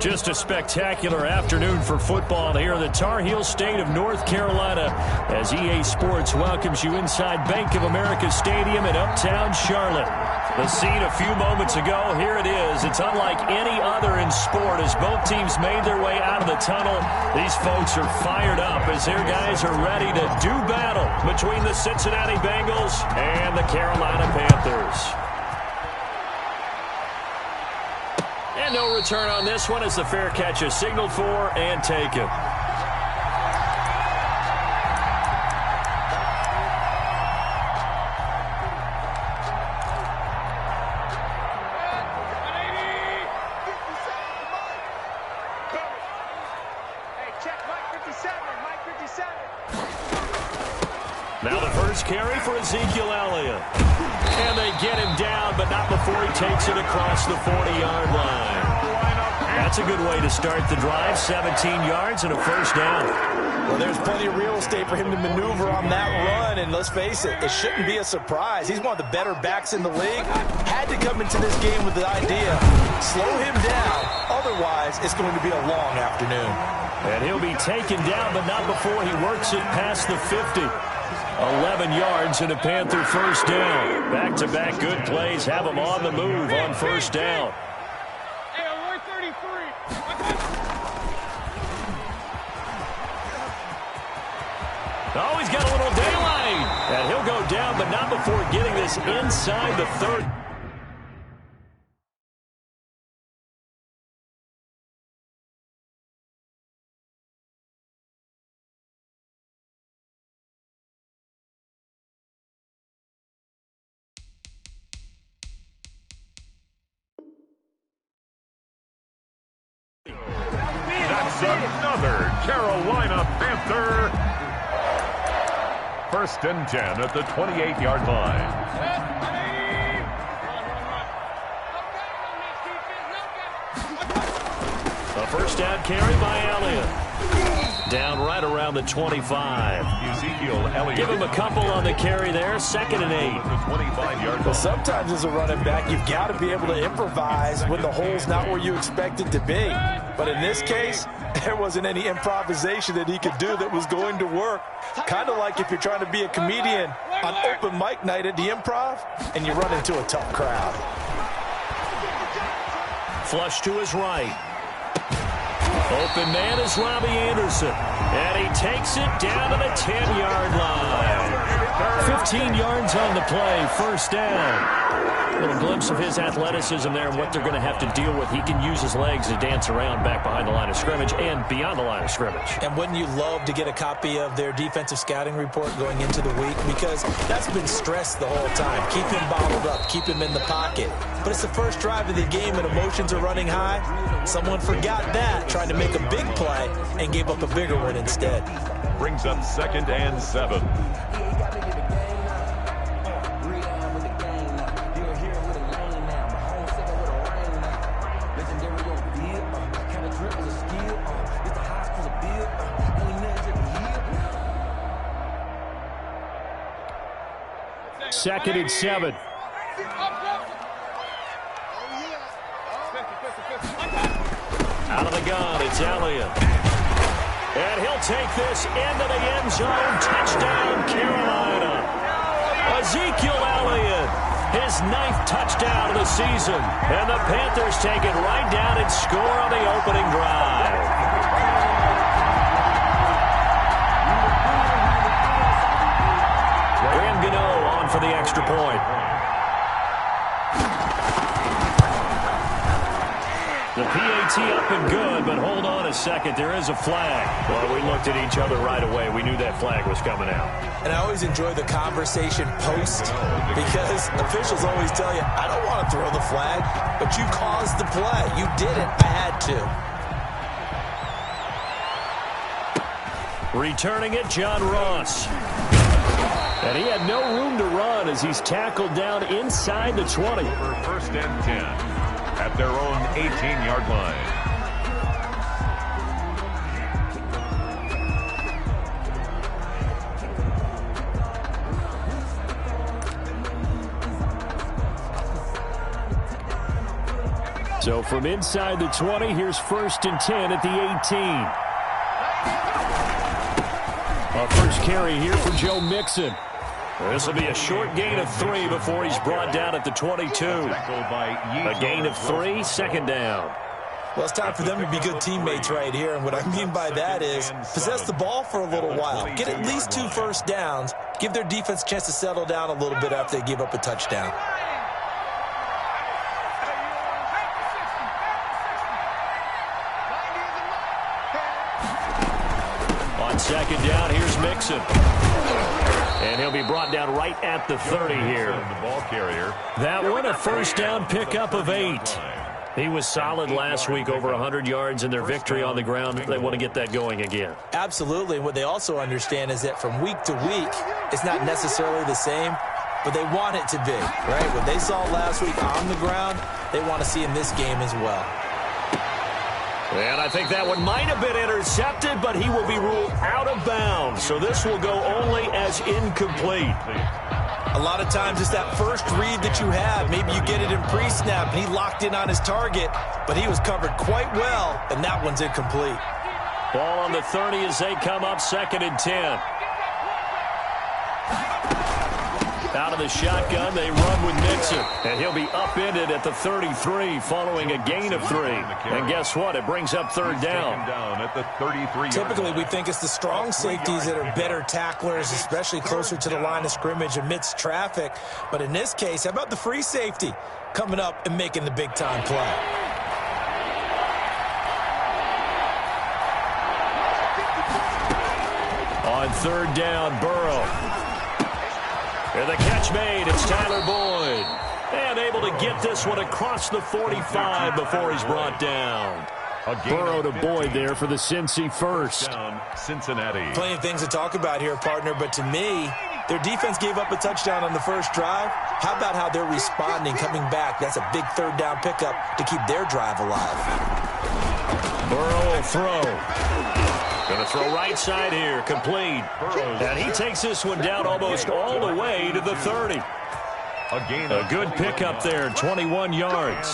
Just a spectacular afternoon for football here in the Tar Heel state of North Carolina as EA Sports welcomes you inside Bank of America Stadium in uptown Charlotte. The scene a few moments ago, here it is. It's unlike any other in sport as both teams made their way out of the tunnel. These folks are fired up as their guys are ready to do battle between the Cincinnati Bengals and the Carolina Panthers. And no return on this one as the fair catch is signaled for and taken. Now the first carry for Ezekiel Elliott. And they get him down, but not before he takes it across the 40-yard line. That's a good way to start the drive. 17 yards and a first down. Well, there's plenty of real estate for him to maneuver on that run, and let's face it, it shouldn't be a surprise. He's one of the better backs in the league. Had to come into this game with the idea, slow him down. Otherwise, it's going to be a long afternoon. And he'll be taken down, but not before he works it past the 50. 11 yards and a Panther first down. Back-to-back good plays have him on the move on first down. Oh, he's got a little daylight. And he'll go down, but not before getting this inside the 30. That's another Carolina Panther. First and 10 at the 28-yard line. A first down carry by Elliott. Down right around the 25. Ezekiel Elliott. Give him a couple on the carry there. 2nd and 8. The 25-yard line. Well, sometimes as a running back, you've got to be able to improvise when the hole's not where you expect it to be. But in this case, there wasn't any improvisation that he could do that was going to work. Kind of like if you're trying to be a comedian on open mic night at the Improv and you run into a tough crowd. Flush to his right. Open man is Robbie Anderson. And he takes it down to the 10-yard line. 15 yards on the play. First down. A little glimpse of his athleticism there and what they're going to have to deal with. He can use his legs to dance around back behind the line of scrimmage and beyond the line of scrimmage. And wouldn't you love to get a copy of their defensive scouting report going into the week? Because that's been stressed the whole time. Keep him bottled up. Keep him in the pocket. But it's the first drive of the game and emotions are running high. Someone forgot that, trying to make a big play and gave up a bigger one instead. Brings up 2nd and 7. Second and 7. Out of the gun, it's Elliott. And he'll take this into the end zone. Touchdown, Carolina. Ezekiel Elliott, his 9th touchdown of the season. And the Panthers take it right down and score on the opening drive. For the extra point. The PAT up and good, but hold on a second. There is a flag. Well, we looked at each other right away. We knew that flag was coming out. And I always enjoy the conversation post because officials always tell you, I don't want to throw the flag, but you caused the play. You did it. I had to. Returning it, John Ross. And he had no room to run as he's tackled down inside the 20. First and 10 at their own 18-yard line. So from inside the 20, here's 1st and 10 at the 18. A first carry here for Joe Mixon. This will be a short gain of 3 before he's brought down at the 22. A gain of 3, 2nd down. Well, it's time for them to be good teammates right here, and what I mean by that is possess the ball for a little while. Get at least 2 first downs. Give their defense a chance to settle down a little bit after they give up a touchdown. On 2nd down, here's Mixon. And he'll be brought down right at the 30 here. That one, a first down pickup of 8. He was solid last week, over 100 yards in their victory on the ground. They want to get that going again. Absolutely. What they also understand is that from week to week, it's not necessarily the same, but they want it to be, right? What they saw last week on the ground, they want to see in this game as well. And I think that one might have been intercepted, but he will be ruled out of bounds. So this will go only as incomplete. A lot of times it's that first read that you have. Maybe you get it in pre-snap, and he locked in on his target, but he was covered quite well, and that one's incomplete. Ball on the 30 as they come up, 2nd and 10. Out of the shotgun, they run with Mixon. And he'll be upended at the 33 following a gain of 3. And guess what? It brings up 3rd down. At the 33. Typically, we think it's the strong safeties that are better tacklers, especially closer to the line of scrimmage amidst traffic. But in this case, how about the free safety coming up and making the big-time play? On 3rd down, Burrow. And the catch made, it's Tyler Boyd. And able to get this one across the 45 before he's brought down. Burrow to Boyd there for the Cincy first. Cincinnati. Plenty of things to talk about here, partner, but to me, their defense gave up a touchdown on the first drive. How about how they're responding, coming back? That's a big 3rd down pickup to keep their drive alive. Burrow will throw. Going to throw right side here, complete. And he takes this one down almost all the way to the 30. A good pickup there, 21 yards.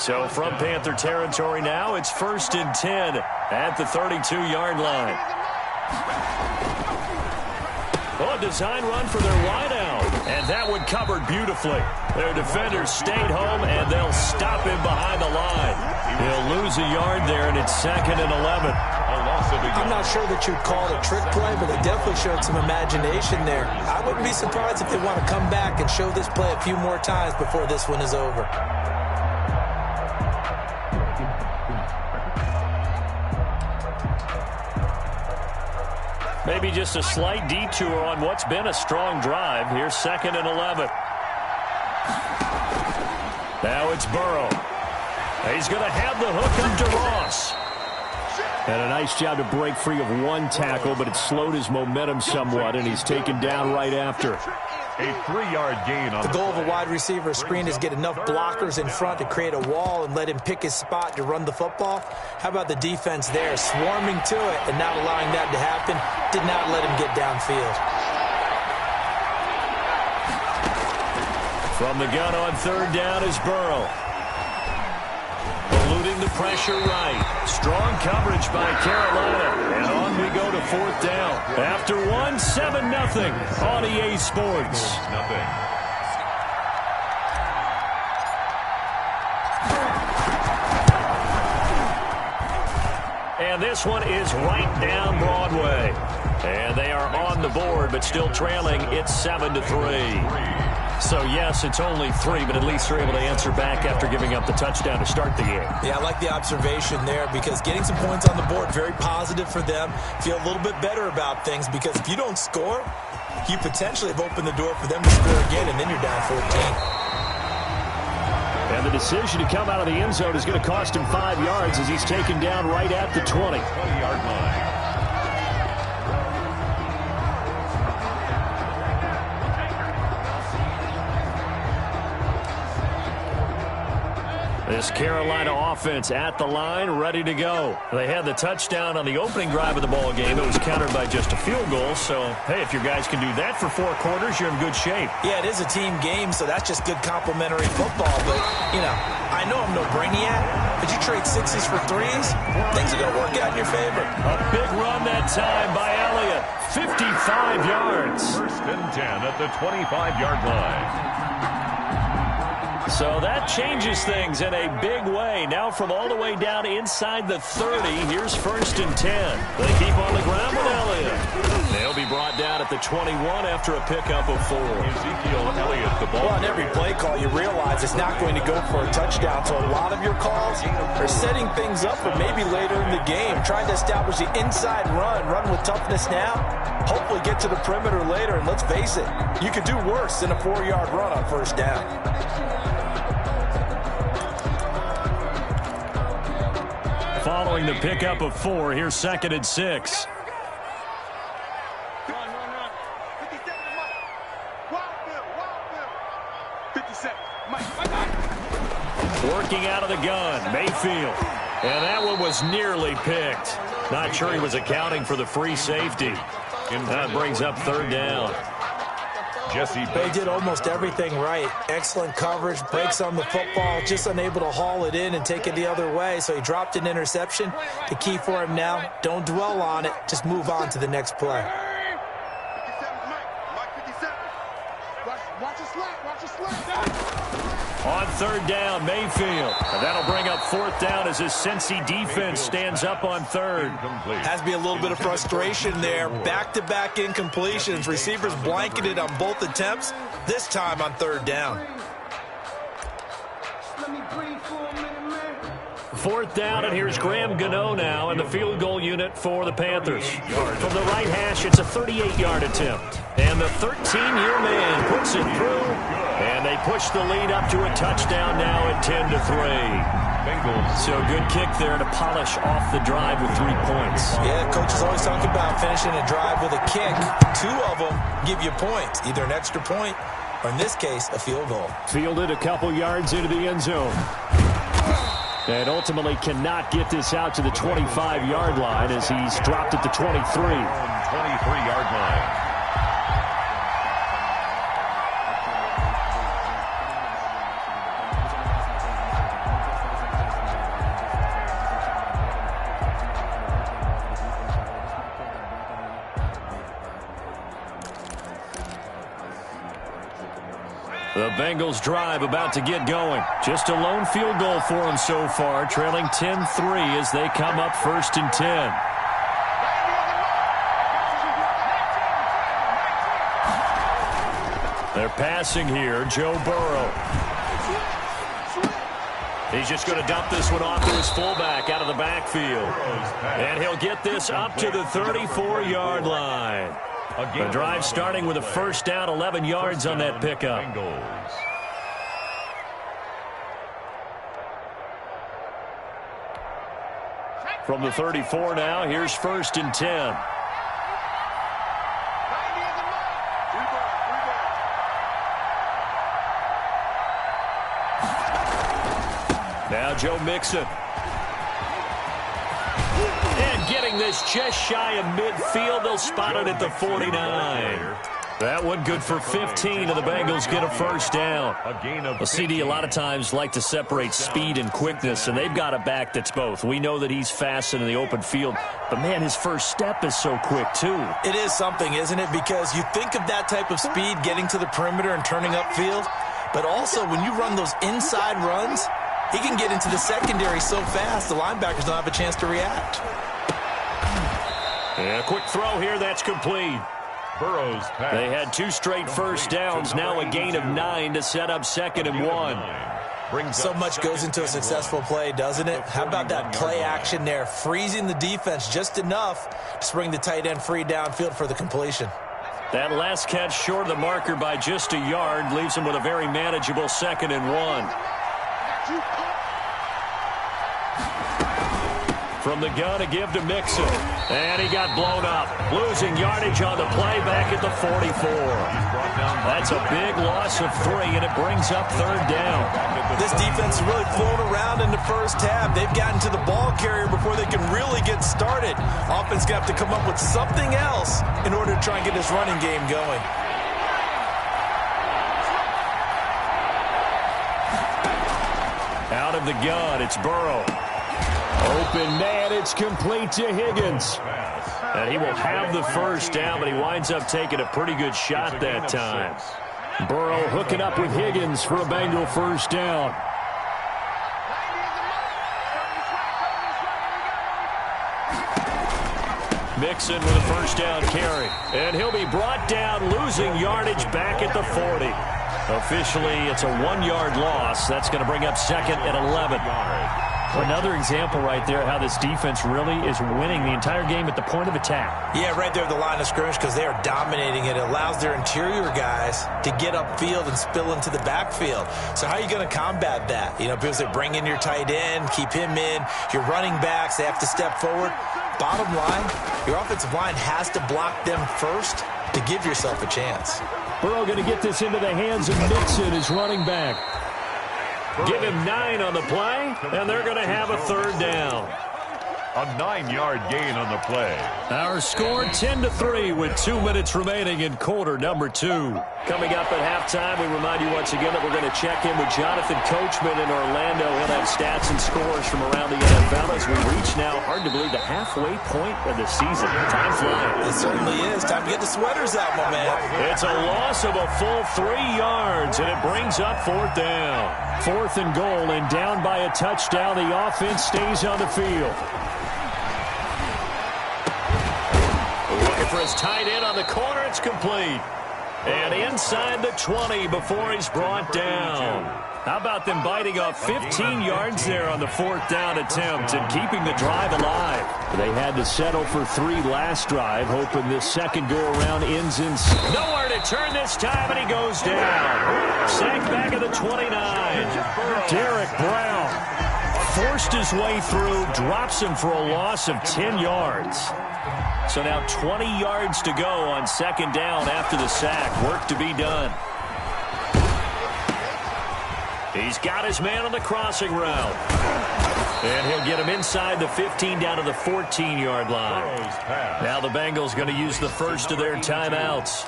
So from Panther territory now, it's 1st and 10 at the 32-yard line. Oh, a design run for their wideout. And that one covered beautifully. Their defenders stayed home, and they'll stop him behind the line. He'll lose a yard there, and it's 2nd and 11. I'm not sure that you'd call it a trick play, but they definitely showed some imagination there. I wouldn't be surprised if they want to come back and show this play a few more times before this one is over. Maybe just a slight detour on what's been a strong drive. Here's 2nd and 11. Now it's Burrow. He's going to have the hook up to Ross. And a nice job to break free of one tackle, but it slowed his momentum somewhat, and he's taken down right after. A 3-yard gain on the goal of a wide receiver screen is get enough blockers in front to create a wall and let him pick his spot to run the football. How about the defense there, swarming to it and not allowing that to happen? Did not let him get downfield. From the gun on 3rd down is Burrow. Eluding the pressure right. Strong coverage by Carolina. And on we go to 4th down. After 7-0 on EA Sports. And this one is right down Broadway. And they are on the board, but still trailing. It's 7-3. So, yes, it's only 3, but at least they're able to answer back after giving up the touchdown to start the game. Yeah, I like the observation there because getting some points on the board, very positive for them. Feel a little bit better about things because if you don't score, you potentially have opened the door for them to score again, and then you're down 14. And the decision to come out of the end zone is going to cost him 5 yards as he's taken down right at the 20-yard line. This Carolina offense at the line, ready to go. They had the touchdown on the opening drive of the ball game. It was countered by just a field goal. So, hey, if your guys can do that for 4 quarters, you're in good shape. Yeah, it is a team game, so that's just good complementary football. But, you know, I know I'm no brainiac, but you trade 6s for 3s, things are going to work out in your favor. A big run that time by Elliott. 55 yards. First and 10 at the 25-yard line. So that changes things in a big way. Now from all the way down inside the 30, here's first and 10. They keep on the ground with Elliott. They'll be brought down at the 21 after a pickup of 4. Ezekiel Elliott, the ball. Well, on every play call, you realize it's not going to go for a touchdown. So a lot of your calls are setting things up for maybe later in the game, trying to establish the inside run with toughness now, hopefully get to the perimeter later. And let's face it, you could do worse than a 4-yard run on first down. Following the pickup of 4, here's second and 6. Working out of the gun, Mayfield. And that one was nearly picked. Not sure he was accounting for the free safety. That brings up third down. They did almost everything right. Excellent coverage, breaks on the football, just unable to haul it in and take it the other way. So he dropped an interception. The key for him now, don't dwell on it. Just move on to the next play. On third down, Mayfield. And that'll bring up fourth down as his Cincy defense stands up on third. Has to be a little bit of frustration there. Back-to-back incompletions. Receivers blanketed on both attempts, this time on third down. Fourth down, and here's Graham Gano now in the field goal unit for the Panthers. From the right hash, it's a 38-yard attempt. And the 13-year man puts it through, and they push the lead up to a touchdown now at 10-3. Bengals. So good kick there to polish off the drive with 3 points. Yeah, coaches always talk about finishing a drive with a kick. 2 of them give you points, either an extra point or, in this case, a field goal. Fielded a couple yards into the end zone. And ultimately cannot get this out to the 25-yard line as he's dropped at the 23. 23-yard line. The Bengals drive about to get going. Just a lone field goal for them so far, trailing 10-3 as they come up first and 10. They're passing here, Joe Burrow. He's just going to dump this one off to his fullback out of the backfield. And he'll get this up to the 34-yard line. The drive starting with a first down, 11 yards on that pickup. From the 34 now, here's first and 10. Now Joe Mixon. And getting this just shy of midfield. They'll spot it at the 49. That one good for 15, and the Bengals get a first down. Well, CD, a lot of times like to separate speed and quickness, and they've got a back that's both. We know that he's fast in the open field, but, man, his first step is so quick, too. It is something, isn't it? Because you think of that type of speed getting to the perimeter and turning upfield, but also when you run those inside runs, he can get into the secondary so fast the linebackers don't have a chance to react. And a quick throw here, that's complete. Burrow's pass. They had 2 straight first downs, now a gain of 9 to set up second and 1. So much goes into a successful play, doesn't it? How about that play action there, freezing the defense just enough to bring the tight end free downfield for the completion. That last catch short of the marker by just a yard leaves him with a very manageable second and 1. From the gun to give to Mixon. And he got blown up. Losing yardage on the play back at the 44. That's a big loss of 3, and it brings up third down. This defense is really flown around in the first half. They've gotten to the ball carrier before they can really get started. Offense got to come up with something else in order to try and get this running game going. Out of the gun, it's Burrow. Open man, it's complete to Higgins. And he will have the first down, but he winds up taking a pretty good shot that time. Burrow hooking up with Higgins for a Bengal first down. Mixon with a first down carry. And he'll be brought down, losing yardage back at the 40. Officially, it's a 1-yard loss. That's going to bring up 2nd and 11. Another example right there how this defense really is winning the entire game at the point of attack. Yeah, right there at the line of scrimmage because they are dominating it. It allows their interior guys to get upfield and spill into the backfield. So how are you going to combat that? You know, because they bring in your tight end, keep him in. Your running backs, they have to step forward. Bottom line, your offensive line has to block them first to give yourself a chance. Burrow going to get this into the hands of Mixon, his running back. Give him 9 on the play, and they're going to have a 3rd down. A 9-yard gain on the play. Our score 10-3 with 2 minutes remaining in quarter number 2. Coming up at halftime, we remind you once again that we're going to check in with Jonathan Coachman in Orlando. He'll have stats and scores from around the NFL as we reach now, hard to believe, the halfway point of the season. Time flying. It certainly is. Time to get the sweaters out, my man. It's a loss of a full 3 yards, and it brings up 4th down. 4th and goal, and down by a touchdown. The offense stays on the field. Looking for his tight end on the corner. It's complete. And inside the 20 before he's brought down. How about them biting off 15 yards there on the 4th down attempt and keeping the drive alive? They had to settle for 3 last drive, hoping this second go-around ends in... Nowhere to turn this time, and he goes down. Sacked back at the 29. Derek Brown forced his way through, drops him for a loss of 10 yards. So now 20 yards to go on 2nd down after the sack. Work to be done. He's got his man on the crossing route. And he'll get him inside the 15 down to the 14-yard line. Now the Bengals going to use the first of their timeouts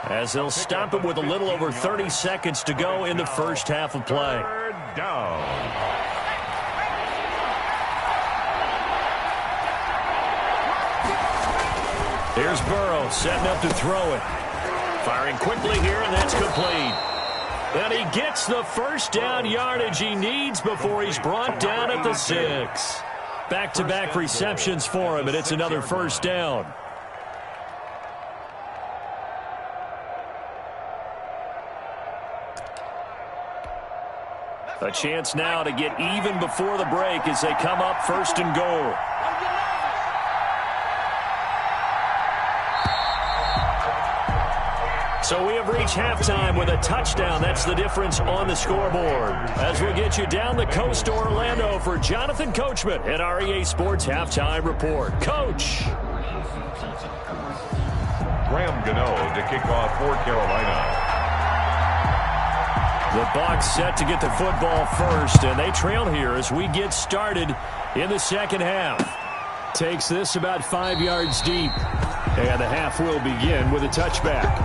as they'll stop it with a little over 30 seconds to go in the first half of play. 3rd down. Here's Burrow setting up to throw it. Firing quickly here, and that's complete. And he gets the first down yardage he needs before he's brought down at the 6. Back-to-back receptions for him, and it's another first down. A chance now to get even before the break as they come up 1st and goal. So we have reached halftime with a touchdown. That's the difference on the scoreboard. As we get you down the coast to Orlando for Jonathan Coachman at our EA Sports Halftime Report. Coach. Graham Gano to kick off for Carolina. The Bucs set to get the football first, and they trail here as we get started in the 2nd half. Takes this about 5 yards deep, and the half will begin with a touchback.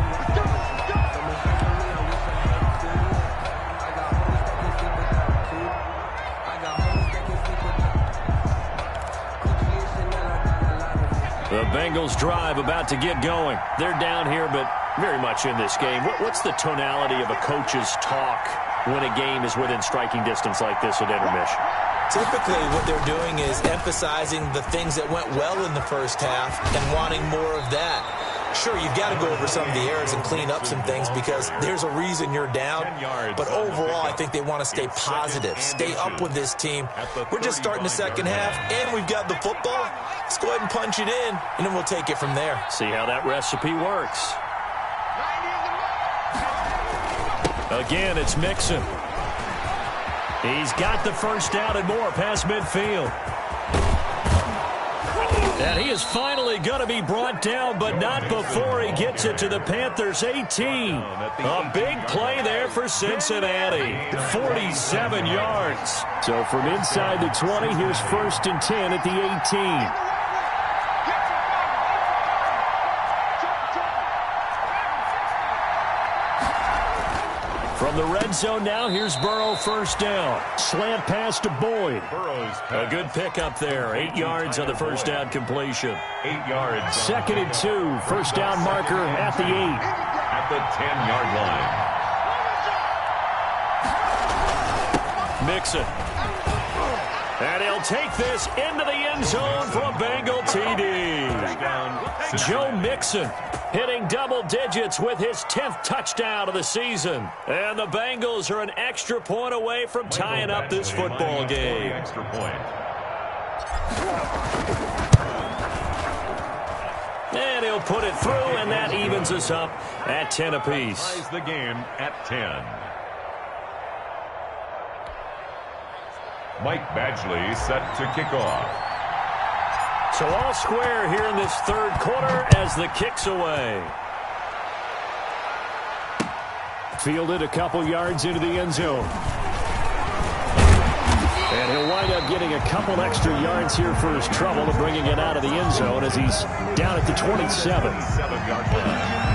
The Bengals drive about to get going. They're down here, but very much in this game. What's the tonality of a coach's talk when a game is within striking distance like this at intermission? Typically, what they're doing is emphasizing the things that went well in the first half and wanting more of that. Sure, you've got to go over some of the errors and clean up some things because there's a reason you're down. But overall, I think they want to stay positive, stay up with this team. We're just starting the 2nd half, and we've got the football. Let's go ahead and punch it in, and then we'll take it from there. See how that recipe works. Again, it's Mixon. He's got the first down and more past midfield. And he is finally going to be brought down, but not before he gets it to the Panthers' 18. A big play there for Cincinnati. 47 yards. So from inside the 20, here's 1st and 10 at the 18. From the red zone now, here's Burrow 1st down. Slant pass to Boyd. A good pickup there. 8 yards on the 1st down completion. 8 yards. 2nd and 2. 1st down marker at the 8. At the 10-yard line. Mixon. And he'll take this into the end zone for a Bengal TD. Joe Mixon hitting double digits with his 10th touchdown of the season. And the Bengals are an extra point away from tying up this football game. Extra point. And he'll put it through, and that evens us up at 10 apiece. Ties the game at 10. Mike Badgley set to kick off. So all square here in this 3rd quarter as the kick's away. Fielded a couple yards into the end zone. And he'll wind up getting a couple extra yards here for his trouble of bringing it out of the end zone as he's down at the 27. 7-yard line.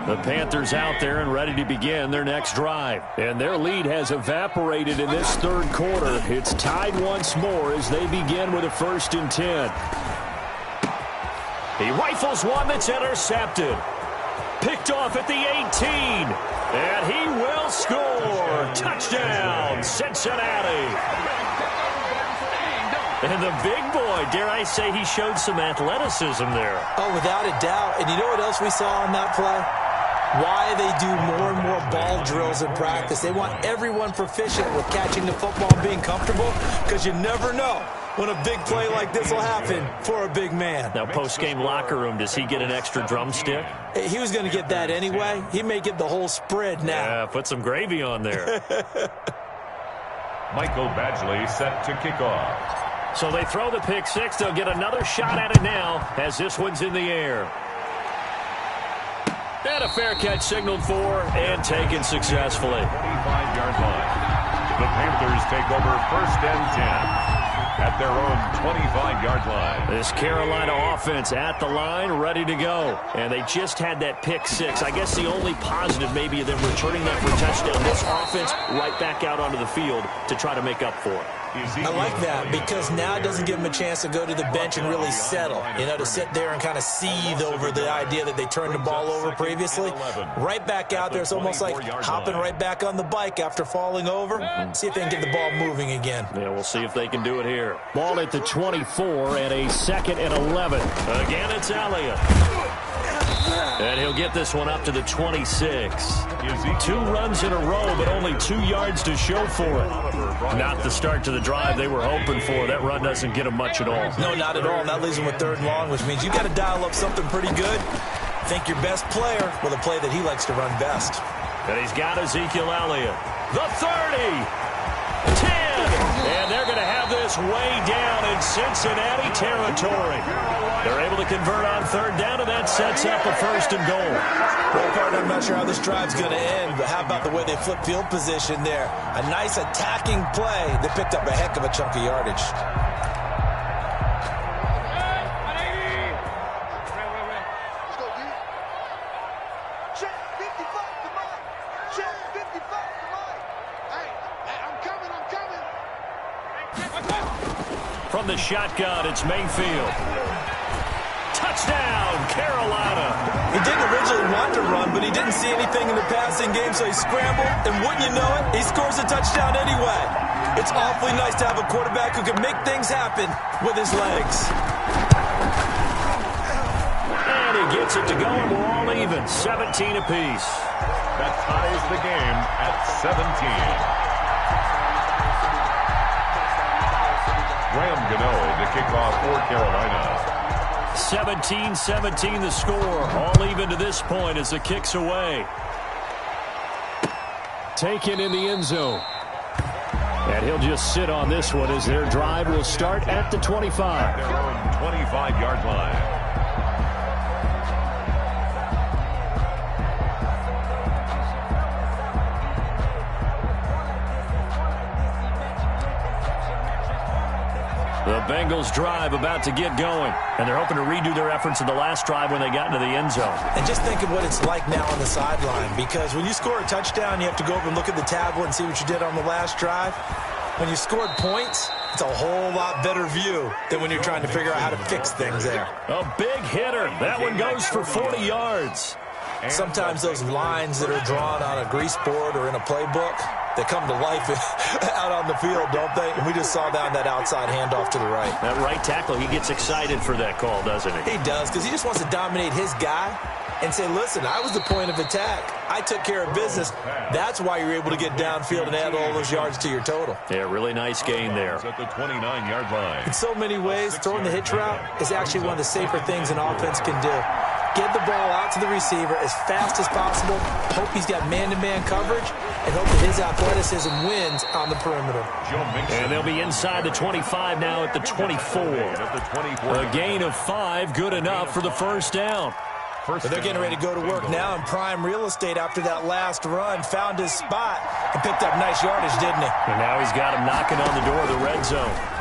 The Panthers out there and ready to begin their next drive. And their lead has evaporated in this 3rd quarter. It's tied once more as they begin with a 1st and 10. He rifles one that's intercepted. Picked off at the 18. And he will score. Touchdown, Cincinnati. And the big boy, dare I say, he showed some athleticism there. Oh, without a doubt. And you know what else we saw on that play? Why they do more and more ball drills in practice. They want everyone proficient with catching the football and being comfortable, because you never know when a big play like this will happen for a big man. Now, post-game locker room, does he get an extra drumstick? He was going to get that anyway. He may get the whole spread now. Yeah, put some gravy on there. Michael Badgley set to kick off. So they throw the pick six. They'll get another shot at it now as this one's in the air. And a fair catch signaled for and taken successfully. 25-yard line. The Panthers take over 1st and 10 at their own 25-yard line. This Carolina offense at the line, ready to go. And they just had that pick six. I guess the only positive maybe of them returning that for a touchdown. This offense right back out onto the field to try to make up for it. I like that because now it doesn't give them a chance to go to the bench and really settle, to sit there and kind of seethe over the idea that they turned the ball over previously. Right back out there. It's almost like hopping right back on the bike after falling over. See if they can get the ball moving again. Yeah, we'll see if they can do it here. Ball at the 24 and a 2nd and 11. Again, it's Elliott. And he'll get this one up to the 26. 2 runs in a row, but only 2 yards to show for it. Not the start to the drive they were hoping for. That run doesn't get them much at all. No, not at all. And that leaves them with 3rd and long, which means you got to dial up something pretty good. Think your best player with a play that he likes to run best. And he's got Ezekiel Elliott. The 30. 10. And they're going to have this way down in Cincinnati territory. They're able to convert on 3rd down, and that sets up a 1st and goal. Well, partner, I'm not sure how this drive's going to end, but how about the way they flip field position there? A nice attacking play. They picked up a heck of a chunk of yardage. From the shotgun, it's Mayfield. Touchdown, Carolina. He didn't originally want to run, but he didn't see anything in the passing game, so he scrambled, and wouldn't you know it, he scores a touchdown anyway. It's awfully nice to have a quarterback who can make things happen with his legs. And he gets it to go, and we're all even, 17 apiece. That ties the game at 17. Graham Gano to kick off for Carolina. 17-17 the score. All even to this point as the kick's away. Taken in the end zone. And he'll just sit on this one as their drive will start at the 25. Their own 25-yard line. The Bengals drive about to get going, and they're hoping to redo their efforts in the last drive when they got into the end zone. And just think of what it's like now on the sideline, because when you score a touchdown, you have to go over and look at the tablet and see what you did on the last drive. When you scored points, it's a whole lot better view than when you're trying to figure out how to fix things there. A big hitter. That one goes for 40 yards. Sometimes those lines that are drawn on a grease board or in a playbook, they come to life out on the field, don't they? And we just saw that on that outside handoff to the right. That right tackle, he gets excited for that call, doesn't he? He does, because he just wants to dominate his guy and say, listen, I was the point of attack. I took care of business. That's why you're able to get downfield and add all those yards to your total. Yeah, really nice gain there. At the 29-yard line. In so many ways, throwing the hitch route is actually one of the safer things an offense can do. Get the ball out to the receiver as fast as possible, hope he's got man-to-man coverage, and hope that his athleticism wins on the perimeter. And they'll be inside the 25 now at the 24. A gain of 5, good enough for the first down. But they're getting ready to go to work now in prime real estate after that last run. Found his spot and picked up nice yardage, didn't he? And now he's got him knocking on the door of the red zone.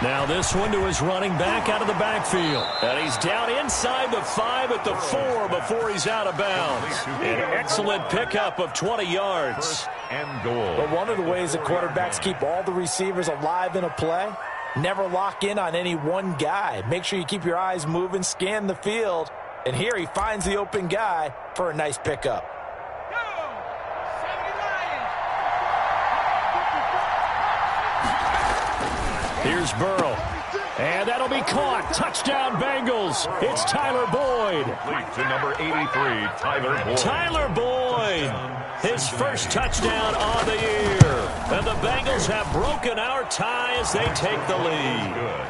Now this one to his running back out of the backfield. And he's down inside the 5 at the 4 before he's out of bounds. An excellent pickup of 20 yards. And goal. But one of the ways that quarterbacks keep all the receivers alive in a play, never lock in on any one guy. Make sure you keep your eyes moving, scan the field. And here he finds the open guy for a nice pickup. Here's Burrow. And that'll be caught. Touchdown, Bengals. It's Tyler Boyd. To number 83, Tyler Boyd. Tyler Boyd. His first touchdown on the year. And the Bengals have broken our tie as they take the lead. Good.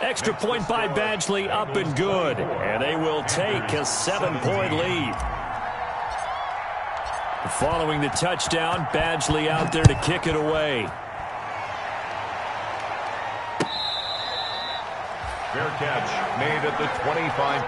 Extra point by Badgley up and good. And they will take a 7-point lead. Following the touchdown, Badgley out there to kick it away. Fair catch made at the 25.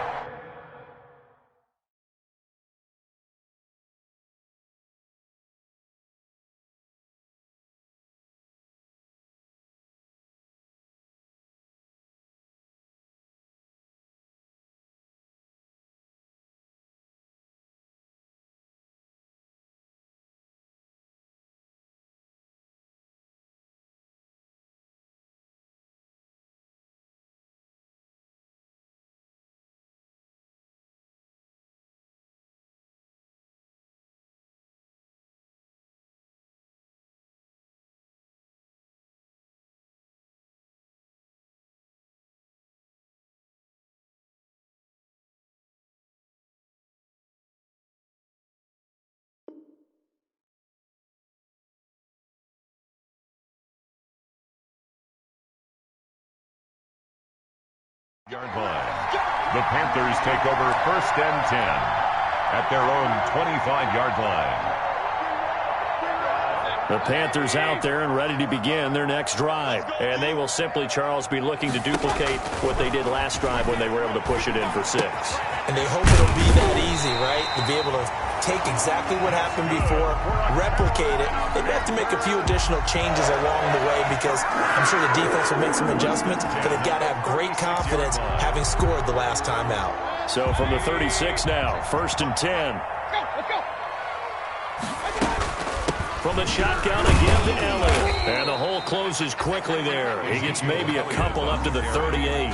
Yard line. The Panthers take over 1st and 10 at their own 25-yard line. The Panthers out there and ready to begin their next drive. And they will simply, Charles, be looking to duplicate what they did last drive when they were able to push it in for 6. And they hope it'll be that easy, right? To be able to take exactly what happened before, replicate it. They may have to make a few additional changes along the way because I'm sure the defense will make some adjustments, but they've got to have great confidence having scored the last time out. So from the 36 now, 1st and 10. From the shotgun again to Elliott. And the hole closes quickly there. He gets maybe a couple up to the 38.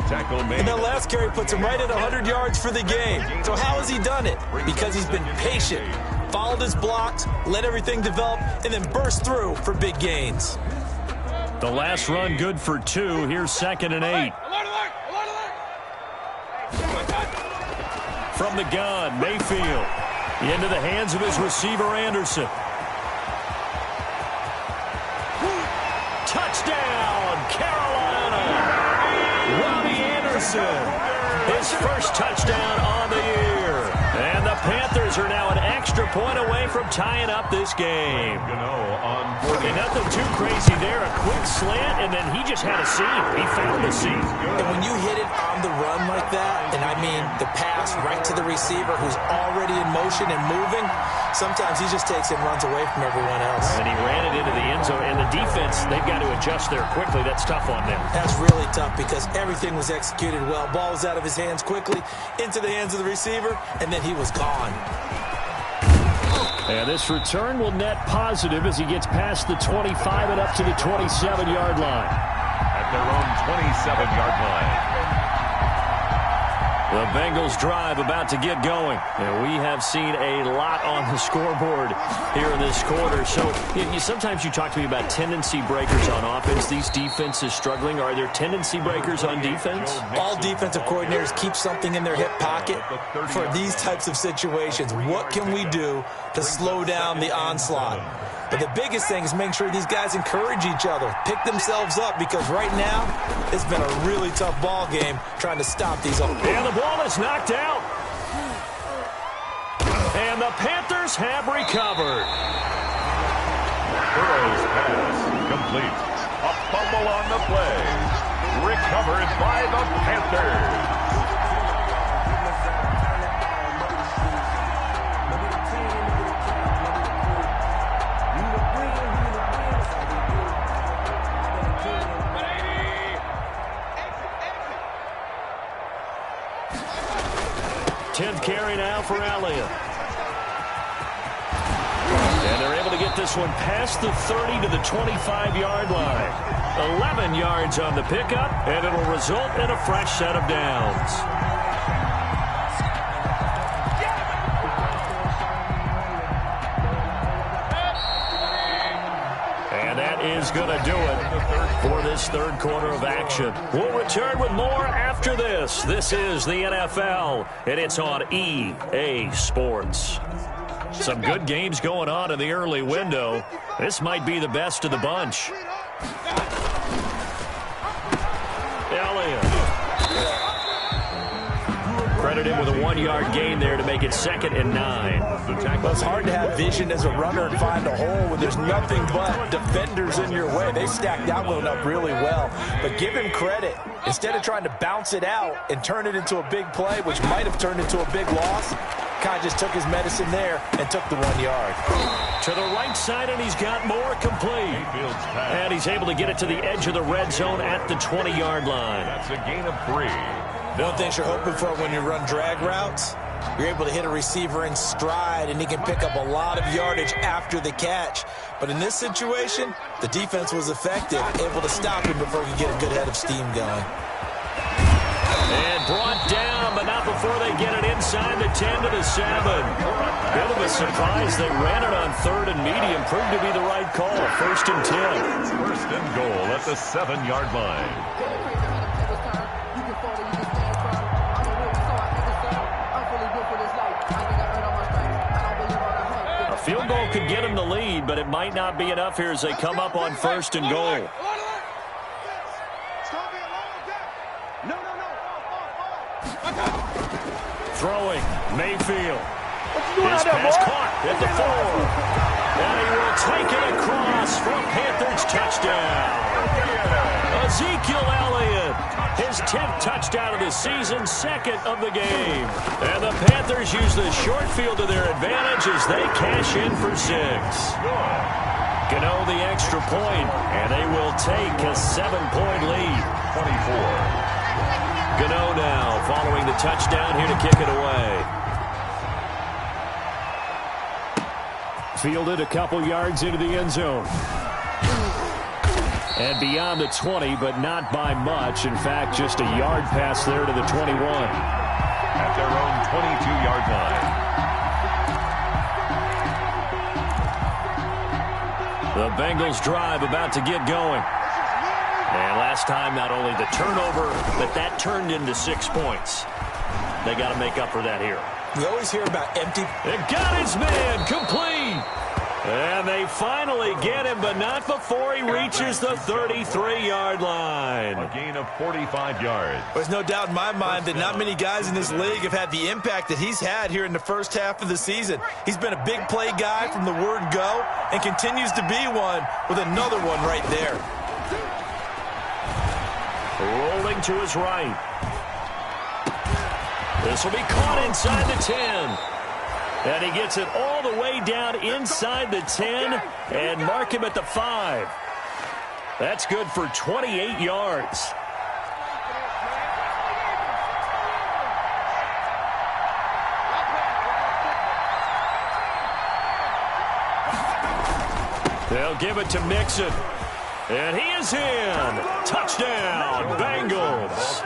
Tackle made. And that last carry puts him right at 100 yards for the game. So how has he done it? Because he's been patient, followed his blocks, let everything develop, and then burst through for big gains. The last run good for 2. Here's 2nd and 8. From the gun, Mayfield. Into the hands of his receiver, Anderson. Touchdown, Carolina! Robbie Anderson, his first touchdown on the year. And the Panthers are now an extra point away from tying up this game. And nothing too crazy there. A quick slant, and then he just had a seam. He found the seam. And when you hit it on the run like that, and I mean the pass right to the receiver who's already in motion and moving, sometimes he just takes it and runs away from everyone else. And he ran it into the end zone. And the defense, they've got to adjust there quickly. That's tough on them. That's really tough because everything was executed well. Ball was out of his hands quickly, into the hands of the receiver, and then he was gone. And this return will net positive as he gets past the 25 and up to the 27-yard line. At their own 27-yard line. The Bengals drive about to get going. And we have seen a lot on the scoreboard here in this quarter. So sometimes you talk to me about tendency breakers on offense. These defenses struggling. Are there tendency breakers on defense? All defensive coordinators keep something in their hip pocket for these types of situations. What can we do to slow down the onslaught? But the biggest thing is making sure these guys encourage each other, pick themselves up, because right now it's been a really tough ball game trying to stop these. And the ball is knocked out. And the Panthers have recovered. Burrow's pass complete. A fumble on the play. Recovered by the Panthers. Carry now for Elliott. And they're able to get this one past the 30 to the 25-yard line. 11 yards on the pickup, and it'll result in a fresh set of downs. And that is going to do it for this third quarter of action. We'll return with more after this. This is the NFL, and it's on EA Sports. Some good games going on in the early window. This might be the best of the bunch. Elliott. Credit him with a 1-yard gain there to make it 2nd and 9. Well, it's hard to have vision as a runner and find a hole when there's nothing but defenders in your way. They stacked that one up really well. But give him credit. Instead of trying to bounce it out and turn it into a big play, which might have turned into a big loss, kind of just took his medicine there and took the 1 yard. To the right side, and he's got more complete. And he's able to get it to the edge of the red zone at the 20-yard line. That's a gain of 3. One thing you're hoping for when you run drag routes, you're able to hit a receiver in stride, and he can pick up a lot of yardage after the catch. But in this situation, the defense was effective, able to stop him before he could get a good head of steam going. And brought down, but not before they get it inside the 10 to the 7. Bit of a surprise. They ran it on 3rd and medium. Proved to be the right call. 1st and 10. 1st and goal at the 7-yard line. Field goal could get him the lead, but it might not be enough here as they come up on 1st and goal. Throwing, Mayfield. His pass caught at the 4. And he will take it across for a Panthers touchdown. Ezekiel Elliott, his 10th touchdown of the season, 2nd of the game. And the Panthers use the short field to their advantage as they cash in for 6. Gano the extra point, and they will take a 7-point lead. 24. Gano now following the touchdown here to kick it away. Fielded a couple yards into the end zone. And beyond the 20, but not by much. In fact, just a yard pass there to the 21. At their own 22-yard line. The Bengals drive about to get going. And last time, not only the turnover, but that turned into 6 points. They got to make up for that here. We always hear about empty. It got his man complete. And they finally get him, but not before he reaches the 33-yard line. A gain of 45 yards. There's no doubt in my mind that not many guys in this league have had the impact that he's had here in the first half of the season. He's been a big play guy from the word go and continues to be one with another one right there. Rolling to his right. This will be caught inside the 10. And he gets it all the way down inside the 10 and mark him at the 5. That's good for 28 yards. They'll give it to Mixon. And he is in. Touchdown, Bengals.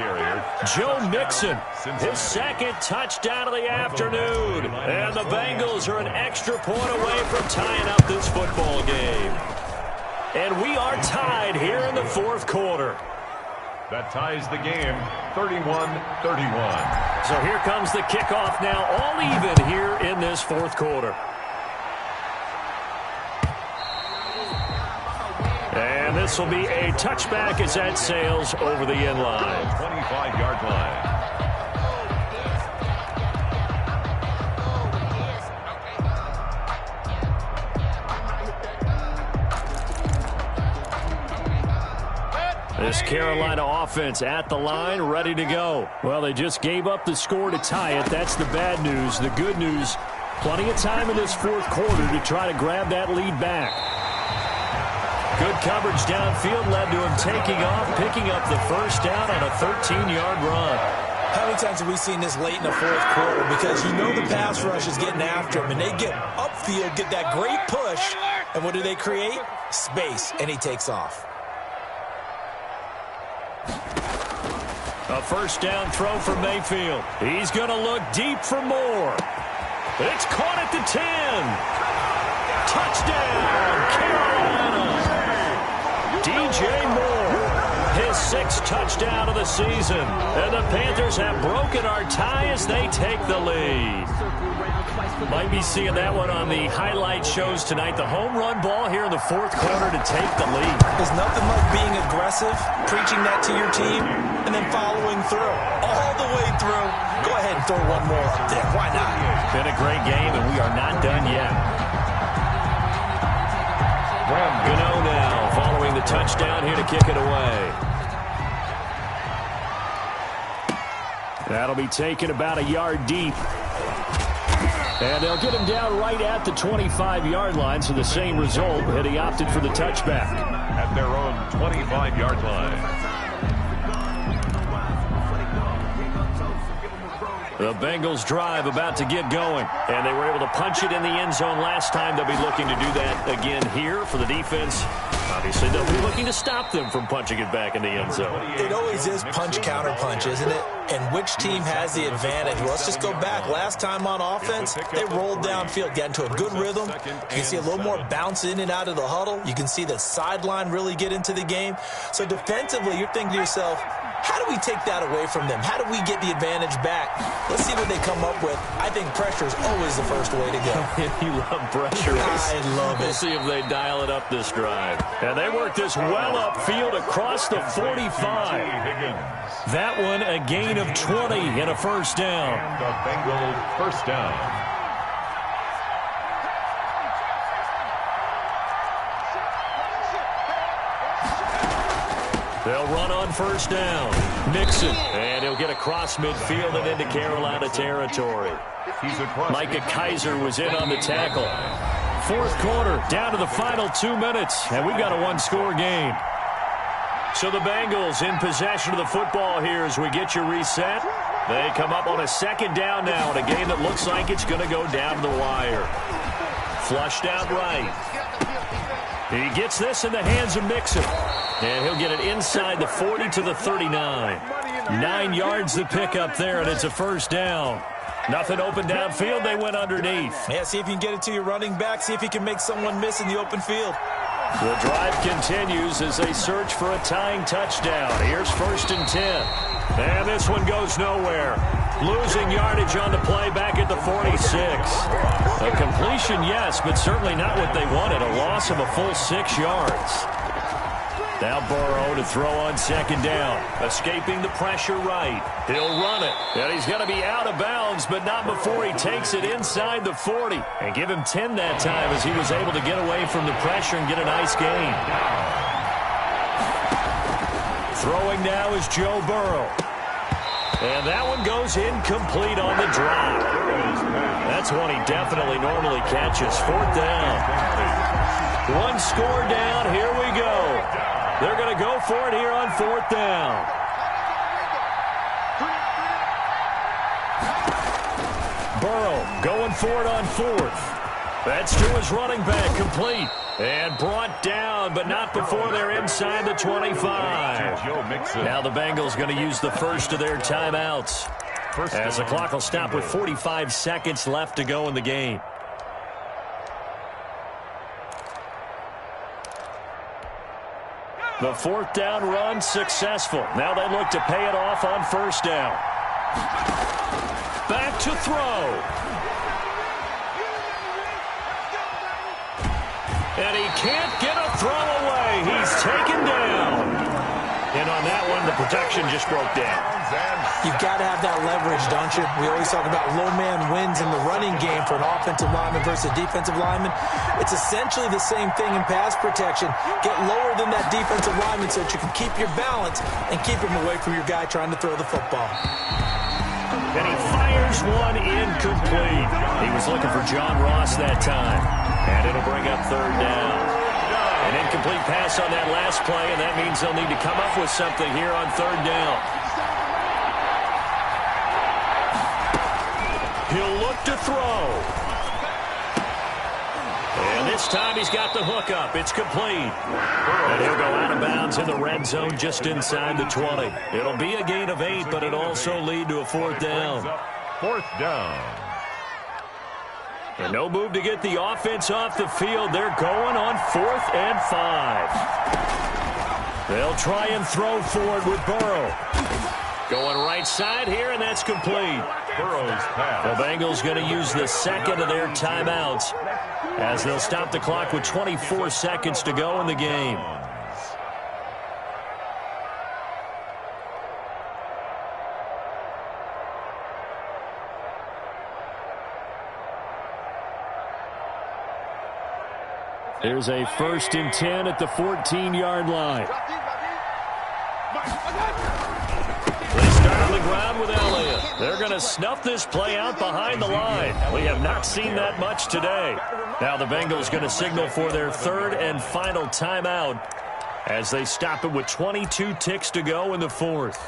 Joe Mixon, his second touchdown of the afternoon. And the Bengals are an extra point away from tying up this football game. And we are tied here in the fourth quarter. That ties the game, 31-31. So here comes the kickoff now, all even here in this fourth quarter. And this will be a touchback as that sails over the end line. 25-yard line. This Carolina offense at the line, ready to go. Well, they just gave up the score to tie it. That's the bad news. The good news, plenty of time in this fourth quarter to try to grab that lead back. Good coverage downfield led to him taking off, picking up the first down on a 13-yard run. How many times have we seen this late in the fourth quarter? Because you know the pass rush is getting after him, and they get upfield, get that great push, and what do they create? Space, and he takes off. A first down throw for Mayfield. He's going to look deep for more. It's caught at the 10. Touchdown, Carolina. DJ Moore, his sixth touchdown of the season. And the Panthers have broken our tie as they take the lead. Might be seeing that one on the highlight shows tonight. The home run ball here in the fourth quarter to take the lead. There's nothing like being aggressive, preaching that to your team, and then following through. All the way through. Go ahead and throw one more up there. Why not? Been a great game, and we are not done yet. Gano now following the touchdown here to kick it away. That'll be taken about a yard deep. And they'll get him down right at the 25-yard line, so the same result, and he opted for the touchback. At their own 25-yard line. The Bengals drive about to get going, and they were able to punch it in the end zone last time. They'll be looking to do that again here for the defense. Obviously, they'll be looking to stop them from punching it back in the end zone. It always is punch-counter-punch, isn't it? And which team has the advantage? Well, let's just go back. Last time on offense, they rolled downfield, got into a good rhythm. You can see a little more bounce in and out of the huddle. You can see the sideline really get into the game. So defensively, you're thinking to yourself, how do we take that away from them? How do we get the advantage back? Let's see what they come up with. I think pressure is always the first way to go. You love pressure. I love it. We'll see if they dial it up this drive. And they work this well upfield across the 45. That one a gain of 20 and a first down. And the Bengals first down. They'll run on first down. Mixon. And he'll get across midfield and into Carolina territory. Micah Kaiser was in on the tackle. Fourth quarter, down to the final 2 minutes, and we've got a one-score game. So the Bengals in possession of the football here as we get you reset. They come up on a second down now in a game that looks like it's going to go down to the wire. Flushed out right. He gets this in the hands of Mixon. And he'll get it inside the 40 to the 39. 9 yards to pick up there, and it's a first down. Nothing open downfield. They went underneath. Yeah, see if you can get it to your running back. See if you can make someone miss in the open field. The drive continues as they search for a tying touchdown. Here's 1st and 10. And this one goes nowhere. Losing yardage on the play back at the 46. A completion, yes, but certainly not what they wanted. A loss of a full 6 yards. Now Burrow to throw on 2nd down. Escaping the pressure right. He'll run it. And he's going to be out of bounds, but not before he takes it inside the 40. And give him 10 that time as he was able to get away from the pressure and get a nice gain. Throwing now is Joe Burrow. And that one goes incomplete on the drop. That's one he definitely normally catches. 4th down. One score down. Here we go. They're going to go for it here on 4th down. Burrow going for it on 4th. That's to his running back, complete. And brought down, but not before they're inside the 25. Now the Bengals going to use the first of their timeouts, as the clock will stop with 45 seconds left to go in the game. The 4th down run successful. Now they look to pay it off on 1st down. Back to throw. And he can't get a throw away. He's taken down. And on that one, the protection just broke down. You've got to have that leverage, don't you? We always talk about low man wins in the running game for an offensive lineman versus a defensive lineman. It's essentially the same thing in pass protection. Get lower than that defensive lineman so that you can keep your balance and keep him away from your guy trying to throw the football. And he fires one incomplete. He was looking for John Ross that time. And it'll bring up 3rd down. An incomplete pass on that last play, and that means they'll need to come up with something here on 3rd down. He'll look to throw. And this time he's got the hook up. It's complete. And he'll go out of bounds in the red zone just inside the 20. It'll be a gain of 8, but it'll also lead to a 4th down. 4th down. And no move to get the offense off the field. They're going on 4th and 5. They'll try and throw forward with Burrow. Going right side here, and that's complete. Burrow's pass. The Bengals going to use the 2nd of their timeouts as they'll stop the clock with 24 seconds to go in the game. There's a 1st and 10 at the 14-yard line. They start on the ground with Elliott. They're going to snuff this play out behind the line. We have not seen that much today. Now the Bengals going to signal for their 3rd and final timeout as they stop it with 22 ticks to go in the 4th.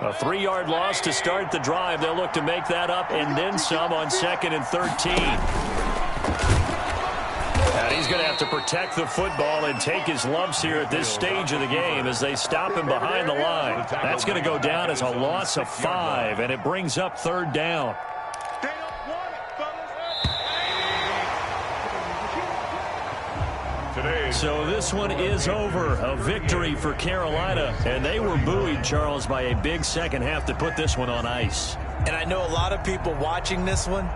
A 3-yard loss to start the drive. They'll look to make that up and then some on 2nd and 13. And he's going to have to protect the football and take his lumps here at this stage of the game as they stop him behind the line. That's going to go down as a loss of 5, and it brings up 3rd down. So this one is over. A victory for Carolina. And they were buoyed, Charles, by a big second half to put this one on ice. And I know a lot of people watching this one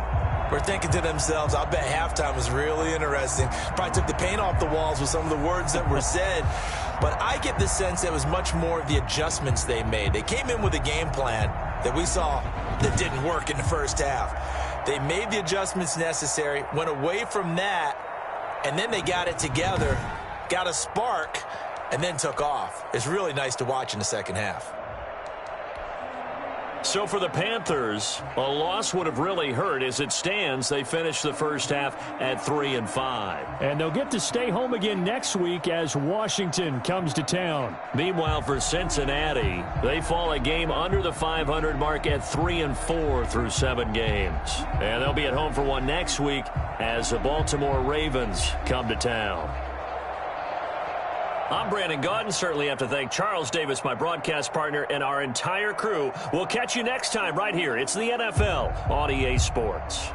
were thinking to themselves, I bet halftime was really interesting. Probably took the paint off the walls with some of the words that were said. But I get the sense that it was much more of the adjustments they made. They came in with a game plan that we saw that didn't work in the first half. They made the adjustments necessary, went away from that, and then they got it together, got a spark, and then took off. It's really nice to watch in the second half. So for the Panthers, a loss would have really hurt. As it stands, they finished the first half at 3 and 5. And they'll get to stay home again next week as Washington comes to town. Meanwhile, for Cincinnati, they fall a game under the 500 mark at 3 and 4 through 7 games. And they'll be at home for one next week as the Baltimore Ravens come to town. I'm Brandon Gaudin. Certainly have to thank Charles Davis, my broadcast partner, and our entire crew. We'll catch you next time right here. It's the NFL on EA Sports.